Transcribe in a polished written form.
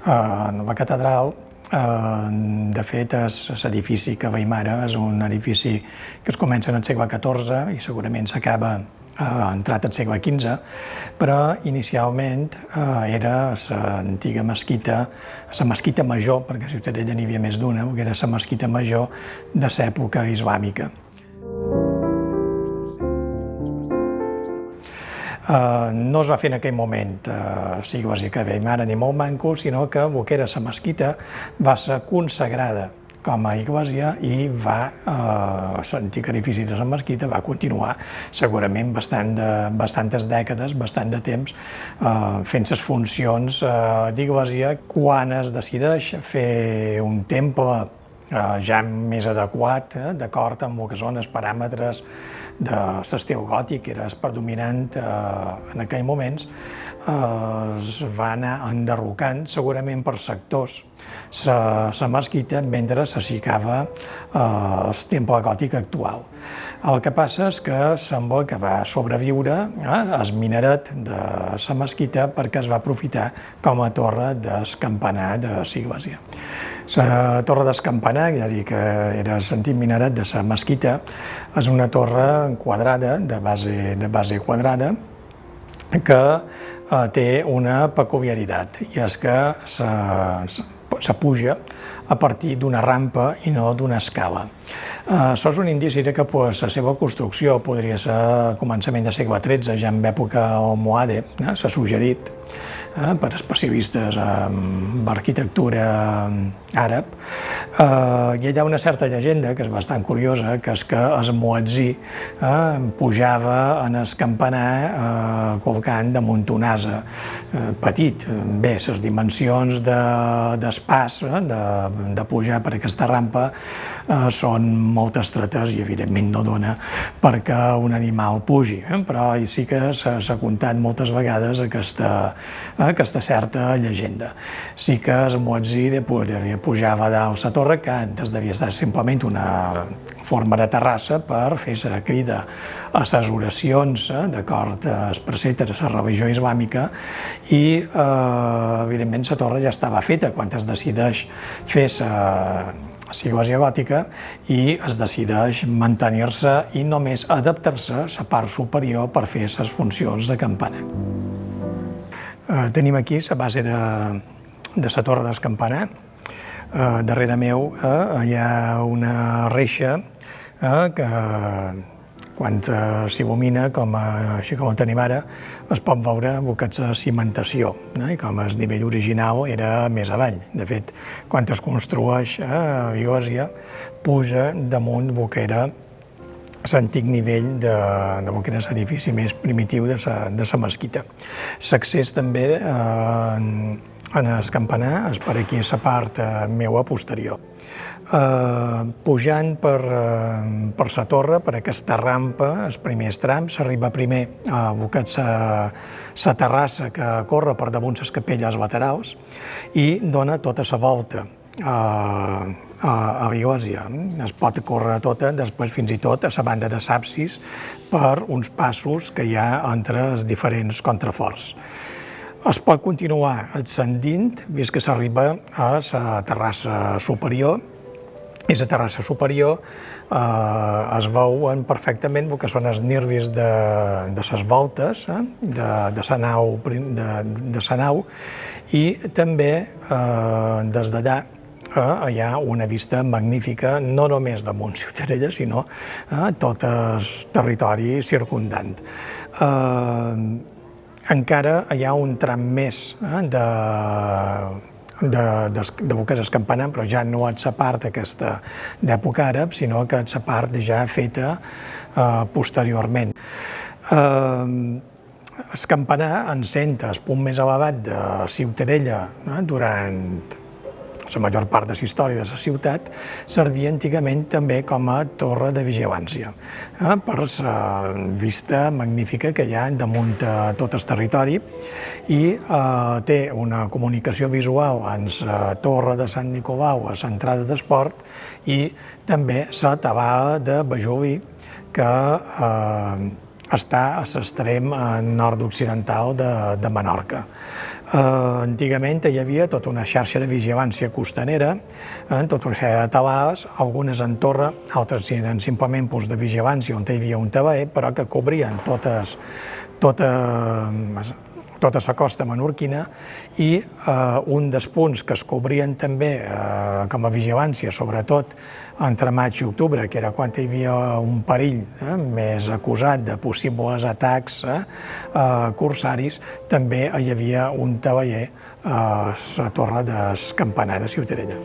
La catedral, de fet, és l'edifici que Weimara és un edifici que es comença en el segle XIV i segurament s'acaba entrat al segle XV, però inicialment era l'antiga mesquita, la mesquita major, perquè a Ciutadella n'hi havia més d'una, que era la mesquita major de l'època islàmica. No es va fer en aquell moment l'església que Weimara ni molt manco, sinó que el que era la mesquita va ser consagrada com a església i l'antic edifici de la mesquita va continuar segurament bastantes dècades, bastant de temps, fent les funcions d'església. Quan es decideix fer un temple ja més adequat, d'acord amb el que són els paràmetres de l'estil gòtic, que era el predominant en aquells moments, es va anar enderrocant segurament per sectors la mesquita mentre s'aixecava el temple gòtic actual. El que passa és que sembla que va sobreviure el minaret de la mesquita perquè es va aprofitar com a torre del campanar de l'església. La torre del campanar, ja dic que era l'antic minaret de la mesquita, és una torre quadrada, de base quadrada, que té una peculiaritat, i és que se puja a partir d'una rampa i no d'una escala. Això és un indici que la seva construcció podria ser a començament del segle XIII, ja en època almohade, s'ha suggerit per especialistes en arquitectura àrab. Hi ha una certa llegenda, que és bastant curiosa, que és que el muetzí pujava en el campanar colgant damunt un ase petit. Bé, les dimensions del pas, de pujar per aquesta rampa, són molt estretes i evidentment no dona perquè un animal pugi, però sí que s'ha contat moltes vegades aquesta certa llegenda. Sí que el muetzí pujava a dalt la torre, que antes devia estar simplement una forma de terrassa per fer la crida a les oracions d'acord als preceptes de la religió islàmica, i evidentment la torre ja estava feta quan es decideix fer l'església gòtica i es decideix mantenir-se i només adaptar-se a la part superior per fer les funcions de campanar. Tenim aquí la base de la torre del campanar. Darrere meu hi ha una reixa que quan s'il·lumina, així com ho tenim ara, es pot veure que és la cimentació, i com el nivell original era més avall. De fet, quan es construeix l'església, puja damunt el que era l'antic nivell del que era l'edifici més primitiu de la mesquita. L'accés també en el campanar és per aquí a la part meva posterior. Pujant per la torre, per aquesta rampa, els primers trams, s'arriba primer a el que és la terrassa que corre per damunt les capelles laterals i dona tota la volta a l'església. Es pot córrer tota, després fins i tot a la banda de l'absis, per uns passos que hi ha entre els diferents contraforts. Es pot continuar ascendint, vist que s'arriba a la terrassa superior, i la terrassa superior es veuen perfectament el que són els nervis de les voltes de la nau, i també des d'allà hi ha una vista magnífica, no només damunt Ciutadella, sinó tot el territori circundant. Encara hi ha un tram més del que és el campanar, però ja no és la part aquesta d'època àrab, sinó que és la part ja feta posteriorment. El campanar, essent el punt més elevat de Ciutadella durant la major part de la història de la ciutat, servia antigament també com a torre de vigilància, per la vista magnífica que hi ha damunt tot el territori, i té una comunicació visual amb la torre de Sant Nicolau a l'entrada del port i també la Tabada de Bajolí, que està a l'extrem nord-occidental de Menorca. Antigament hi havia tota una xarxa de vigilància costanera, tota una sèrie de talars, algunes en torre, altres eren simplement punts de vigilància on hi havia un talaer, però que cobrien tota la costa menorquina, i un dels punts que es cobrien també com a vigilància, sobretot entre maig i octubre, que era quan hi havia un perill més acusat de possibles atacs corsaris, també hi havia un talaer a la torre del campanar de Ciutadella.